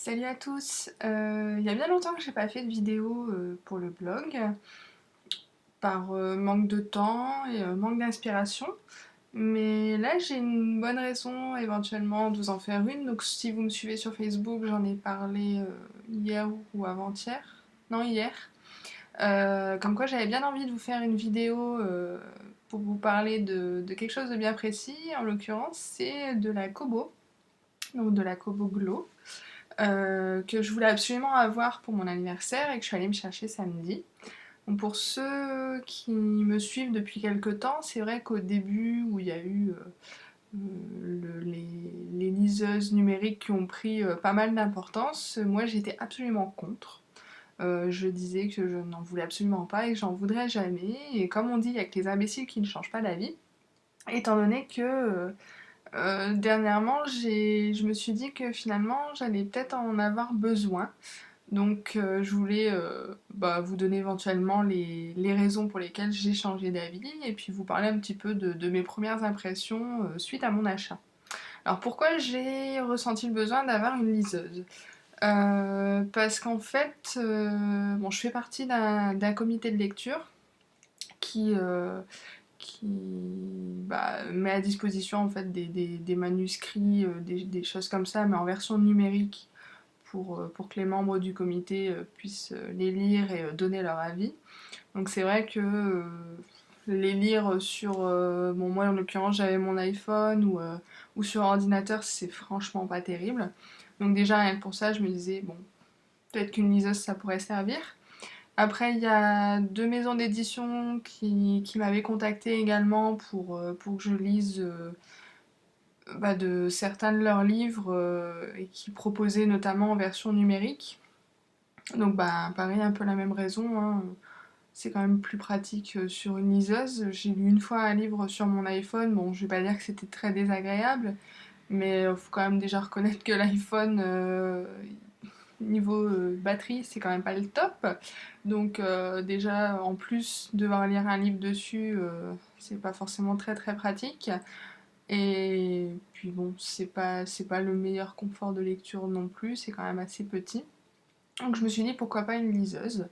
Salut à tous! Il y a bien longtemps que j'ai pas fait de vidéo pour le blog, par manque de temps et manque d'inspiration. Mais là j'ai une bonne raison éventuellement de vous en faire une. Donc si vous me suivez sur Facebook, j'en ai parlé hier ou avant-hier. Non, hier. Comme quoi j'avais bien envie de vous faire une vidéo pour vous parler de quelque chose de bien précis. En l'occurrence, c'est de la Kobo, donc de la Kobo Glow. Que je voulais absolument avoir pour mon anniversaire et que je suis allée me chercher samedi. Donc pour ceux qui me suivent depuis quelques temps, c'est vrai qu'au début où il y a eu les liseuses numériques qui ont pris pas mal d'importance, moi j'étais absolument contre. Je disais que je n'en voulais absolument pas et que j'en voudrais jamais. Et comme on dit, il y a que les imbéciles qui ne changent pas d'avis. Étant donné que dernièrement, je me suis dit que finalement, j'allais peut-être en avoir besoin. Donc, je voulais vous donner éventuellement les raisons pour lesquelles j'ai changé d'avis et puis vous parler un petit peu de mes premières impressions suite à mon achat. Alors, pourquoi j'ai ressenti le besoin d'avoir une liseuse? Parce qu'en fait, bon, je fais partie d'un comité de lecture qui, met à disposition en fait des manuscrits, des choses comme ça, mais en version numérique pour que les membres du comité puissent les lire et donner leur avis. Donc c'est vrai que les lire sur... bon moi en l'occurrence j'avais mon iPhone ou sur ordinateur, c'est franchement pas terrible. Donc déjà rien que pour ça je me disais bon peut-être qu'une liseuse ça pourrait servir. Après, il y a deux maisons d'édition qui m'avaient contacté également pour que je lise de certains de leurs livres et qui proposaient notamment en version numérique. Donc, pareil, un peu la même raison, hein. C'est quand même plus pratique sur une liseuse. J'ai lu une fois un livre sur mon iPhone. Bon, je vais pas dire que c'était très désagréable, mais il faut quand même déjà reconnaître que l'iPhone, niveau batterie, c'est quand même pas le top. Donc déjà, en plus, devoir lire un livre dessus, c'est pas forcément très très pratique. Et puis bon, c'est pas le meilleur confort de lecture non plus, c'est quand même assez petit. Donc je me suis dit pourquoi pas une liseuse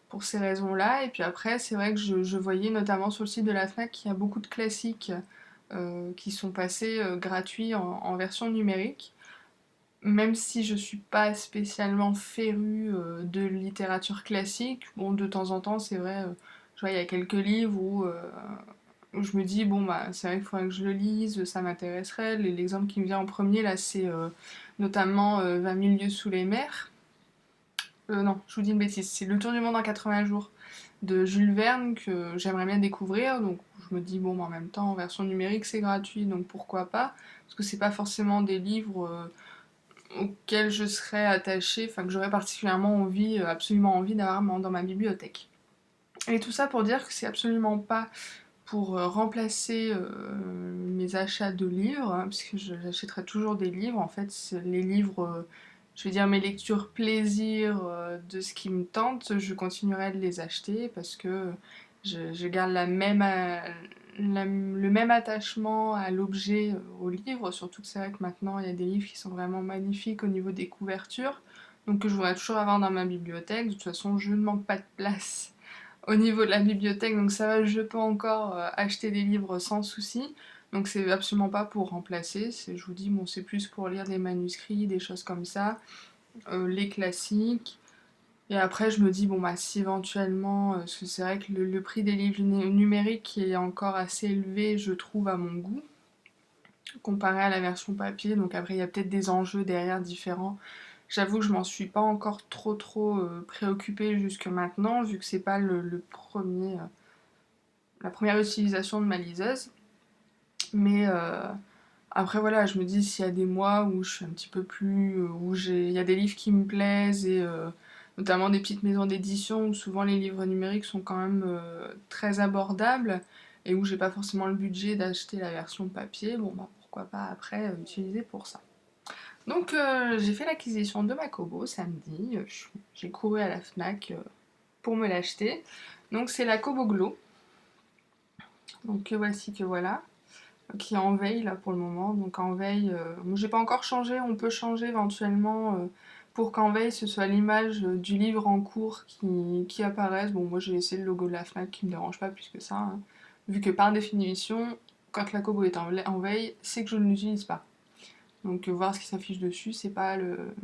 pour ces raisons-là. Et puis après, c'est vrai que je voyais notamment sur le site de la FNAC qu'il y a beaucoup de classiques qui sont passés gratuits en version numérique. Même si je suis pas spécialement férue de littérature classique, bon, de temps en temps, c'est vrai, je vois, il y a quelques livres où je me dis, bon, c'est vrai qu'il faudrait que je le lise, ça m'intéresserait. L'exemple qui me vient en premier, là, c'est notamment 20 000 lieues sous les mers. Non, je vous dis une bêtise, c'est Le Tour du monde en 80 jours de Jules Verne que j'aimerais bien découvrir. Donc je me dis, bon, en même temps, en version numérique, c'est gratuit, donc pourquoi pas? Parce que c'est pas forcément des livres auquel je serais attachée, enfin que j'aurais particulièrement envie, absolument envie d'avoir dans ma bibliothèque. Et tout ça pour dire que c'est absolument pas pour remplacer mes achats de livres, hein, puisque j'achèterai toujours des livres. En fait, les livres, je vais dire mes lectures plaisir de ce qui me tente, je continuerai de les acheter parce que je garde le même attachement à l'objet, au livre, surtout que c'est vrai que maintenant il y a des livres qui sont vraiment magnifiques au niveau des couvertures, donc que je voudrais toujours avoir dans ma bibliothèque. De toute façon, je ne manque pas de place au niveau de la bibliothèque, donc ça va, je peux encore acheter des livres sans souci. Donc c'est absolument pas pour remplacer, je vous dis, bon, c'est plus pour lire des manuscrits, des choses comme ça, les classiques. Et après, je me dis, bon, si éventuellement, parce que c'est vrai que le prix des livres numériques est encore assez élevé, je trouve, à mon goût, comparé à la version papier. Donc après, il y a peut-être des enjeux derrière différents. J'avoue que je m'en suis pas encore trop préoccupée jusque maintenant, vu que c'est pas le premier, la première utilisation de ma liseuse. Mais après, voilà, je me dis, s'il y a des mois où je suis un petit peu plus. Il y a des livres qui me plaisent, et notamment des petites maisons d'édition où souvent les livres numériques sont quand même très abordables et où j'ai pas forcément le budget d'acheter la version papier, bon, pourquoi pas après utiliser pour ça. Donc j'ai fait l'acquisition de ma Kobo samedi, j'ai couru à la FNAC pour me l'acheter. Donc c'est la Kobo Glow, donc voici que voilà, qui est en veille là pour le moment. Donc en veille, j'ai pas encore changé, on peut changer éventuellement pour qu'en veille ce soit l'image du livre en cours qui apparaisse. Bon, moi j'ai laissé le logo de la Fnac qui me dérange pas plus que ça, hein, vu que par définition, quand la Kobo est en veille, c'est que je ne l'utilise pas. Donc voir ce qui s'affiche dessus, c'est pas le...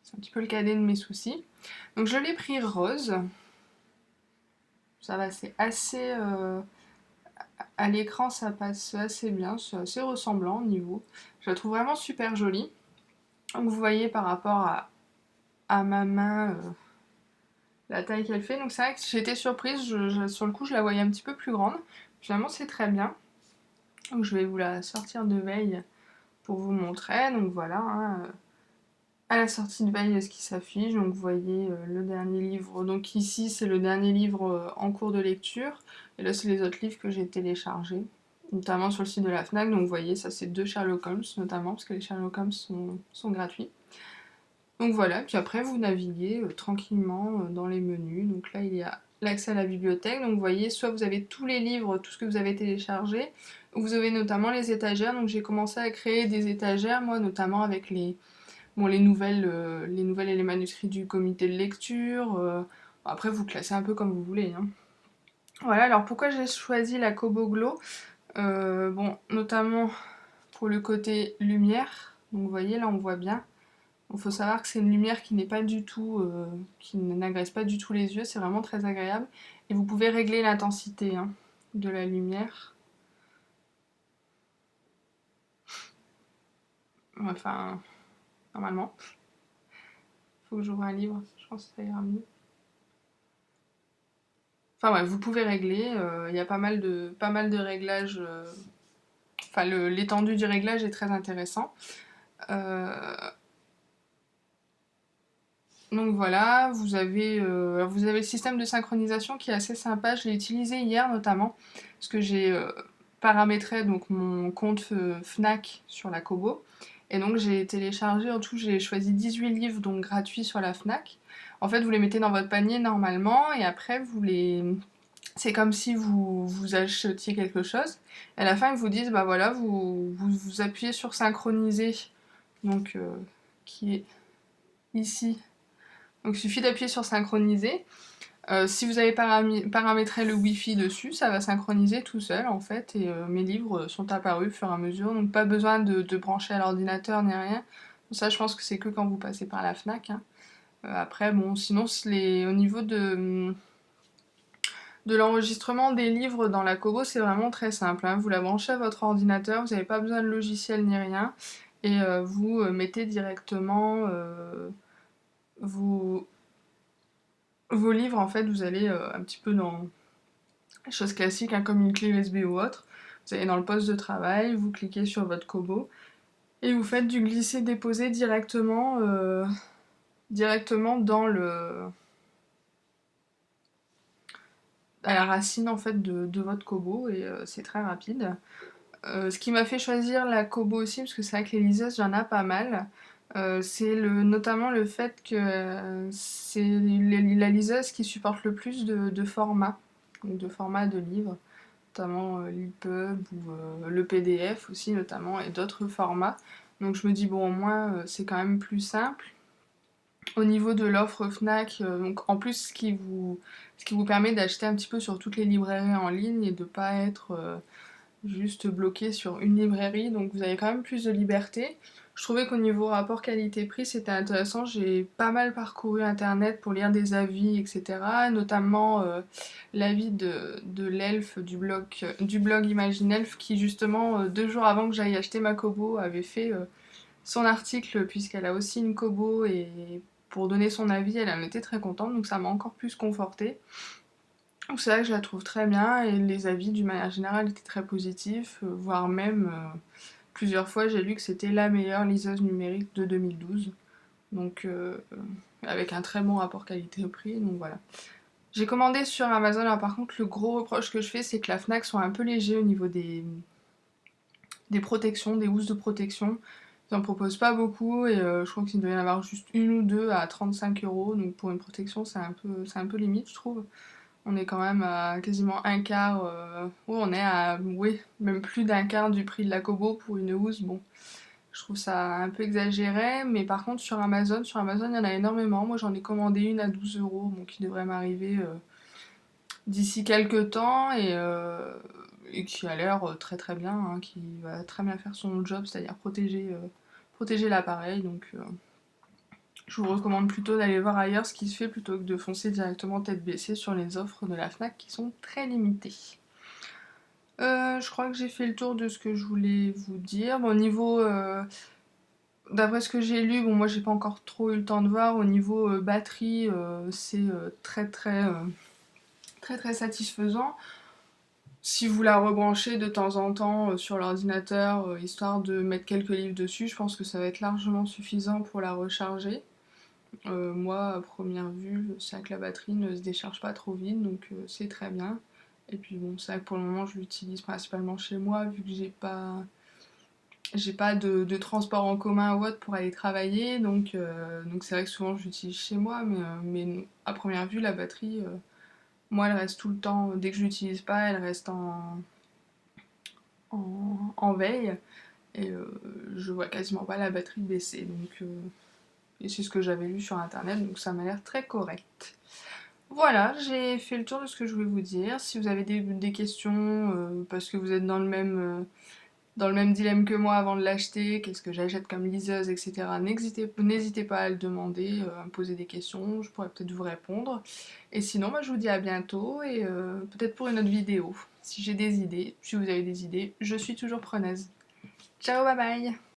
C'est un petit peu le cadet de mes soucis. Donc je l'ai pris rose. Ça va, c'est assez... à l'écran, ça passe assez bien, c'est assez ressemblant au niveau. Je la trouve vraiment super jolie. Donc vous voyez par rapport à ma main la taille qu'elle fait. Donc c'est vrai que j'étais surprise, sur le coup je la voyais un petit peu plus grande. Finalement c'est très bien. Donc je vais vous la sortir de veille pour vous montrer. Donc voilà, hein, à la sortie de veille ce qui s'affiche. Donc vous voyez le dernier livre. Donc ici c'est le dernier livre en cours de lecture. Et là c'est les autres livres que j'ai téléchargés. Notamment sur le site de la Fnac. Donc vous voyez, ça c'est 2 Sherlock Holmes notamment, parce que les Sherlock Holmes sont gratuits. Donc voilà, puis après vous naviguez tranquillement dans les menus. Donc là il y a l'accès à la bibliothèque. Donc vous voyez, soit vous avez tous les livres, tout ce que vous avez téléchargé, ou vous avez notamment les étagères. Donc j'ai commencé à créer des étagères, moi notamment avec les nouvelles et les manuscrits du comité de lecture. Après vous classez un peu comme vous voulez, hein. Voilà, alors pourquoi j'ai choisi la Kobo Glow? Bon, notamment pour le côté lumière. Donc vous voyez, là on voit bien. Il faut savoir que c'est une lumière qui n'est pas du tout, qui n'agresse pas du tout les yeux, c'est vraiment très agréable. Et vous pouvez régler l'intensité hein, de la lumière. Enfin, normalement. Faut que j'ouvre un livre, je pense que ça ira mieux. Enfin ouais, vous pouvez régler, il y a pas mal de réglages. Enfin, l'étendue du réglage est très intéressant. Euh, Donc voilà, vous avez le système de synchronisation qui est assez sympa. Je l'ai utilisé hier notamment parce que j'ai paramétré donc mon compte Fnac sur la Kobo. Et donc j'ai téléchargé, en tout j'ai choisi 18 livres donc gratuits sur la Fnac. En fait vous les mettez dans votre panier normalement et après vous les... C'est comme si vous achetiez quelque chose. Et à la fin ils vous disent bah voilà, vous appuyez sur synchroniser, donc qui est ici. Donc il suffit d'appuyer sur synchroniser. Si vous avez paramétré le Wi-Fi dessus, ça va synchroniser tout seul en fait et mes livres sont apparus au fur et à mesure. Donc pas besoin de brancher à l'ordinateur ni rien. Ça je pense que c'est que quand vous passez par la Fnac, hein. Après bon sinon au niveau de l'enregistrement des livres dans la Kobo c'est vraiment très simple, hein. Vous la branchez à votre ordinateur, vous n'avez pas besoin de logiciel ni rien et vous mettez directement vos vos livres, en fait, vous allez un petit peu dans les choses classiques, hein, comme une clé USB ou autre. Vous allez dans le poste de travail, vous cliquez sur votre Kobo et vous faites du glisser-déposer directement dans à la racine en fait de votre Kobo et c'est très rapide. Ce qui m'a fait choisir la Kobo aussi, parce que c'est vrai que les liseuses, j'en ai pas mal. C'est notamment le fait que c'est la liseuse qui supporte le plus de formats, donc de formats de livres, notamment l'EPUB ou le PDF aussi notamment, et d'autres formats. Donc je me dis bon au moins c'est quand même plus simple. Au niveau de l'offre Fnac, donc en plus ce qui vous permet d'acheter un petit peu sur toutes les librairies en ligne et de pas être juste bloqué sur une librairie, donc vous avez quand même plus de liberté. Je trouvais qu'au niveau rapport qualité-prix, c'était intéressant. J'ai pas mal parcouru internet pour lire des avis, etc. Notamment l'avis de l'elfe du blog Imagine Elf qui justement 2 jours avant que j'aille acheter ma Kobo avait fait son article puisqu'elle a aussi une Kobo et pour donner son avis elle en était très contente donc ça m'a encore plus confortée. Donc c'est vrai que je la trouve très bien et les avis d'une manière générale étaient très positifs, voire même plusieurs fois j'ai lu que c'était la meilleure liseuse numérique de 2012. Donc avec un très bon rapport qualité-prix, donc voilà. J'ai commandé sur Amazon, alors par contre le gros reproche que je fais c'est que la Fnac sont un peu légers au niveau des protections, des housses de protection. Ils en proposent pas beaucoup et je crois qu'il doit y en avoir juste une ou deux à 35 €, donc pour une protection c'est un peu limite je trouve. On est quand même à quasiment un quart, oui, on est à, oui, même plus d'un quart du prix de la Kobo pour une housse. Bon, Je trouve ça un peu exagéré, mais par contre sur Amazon il y en a énormément. Moi j'en ai commandé une à 12 €, bon, qui devrait m'arriver d'ici quelques temps et qui a l'air très très bien, hein, qui va très bien faire son job, c'est-à-dire protéger l'appareil. Donc je vous recommande plutôt d'aller voir ailleurs ce qui se fait plutôt que de foncer directement tête baissée sur les offres de la Fnac qui sont très limitées. Je crois que j'ai fait le tour de ce que je voulais vous dire. Bon, au niveau, d'après ce que j'ai lu, bon, moi j'ai pas encore trop eu le temps de voir. Au niveau batterie, c'est très très satisfaisant. Si vous la rebranchez de temps en temps sur l'ordinateur, histoire de mettre quelques livres dessus, je pense que ça va être largement suffisant pour la recharger. Moi, à première vue, c'est vrai que la batterie ne se décharge pas trop vite, donc c'est très bien. Et puis bon, c'est vrai que pour le moment, je l'utilise principalement chez moi, vu que j'ai pas de transport en commun ou autre pour aller travailler, donc c'est vrai que souvent je l'utilise chez moi, mais à première vue, la batterie, moi, elle reste tout le temps, dès que je l'utilise pas, elle reste en veille, et je vois quasiment pas la batterie baisser, et c'est ce que j'avais lu sur internet, donc ça m'a l'air très correct. Voilà, j'ai fait le tour de ce que je voulais vous dire. Si vous avez des questions, parce que vous êtes dans le même dilemme que moi avant de l'acheter, qu'est-ce que j'achète comme liseuse, etc., n'hésitez pas à le demander, à me poser des questions, je pourrais peut-être vous répondre. Et sinon, moi, je vous dis à bientôt et peut-être pour une autre vidéo. Si j'ai des idées, si vous avez des idées, je suis toujours preneuse. Ciao, bye bye!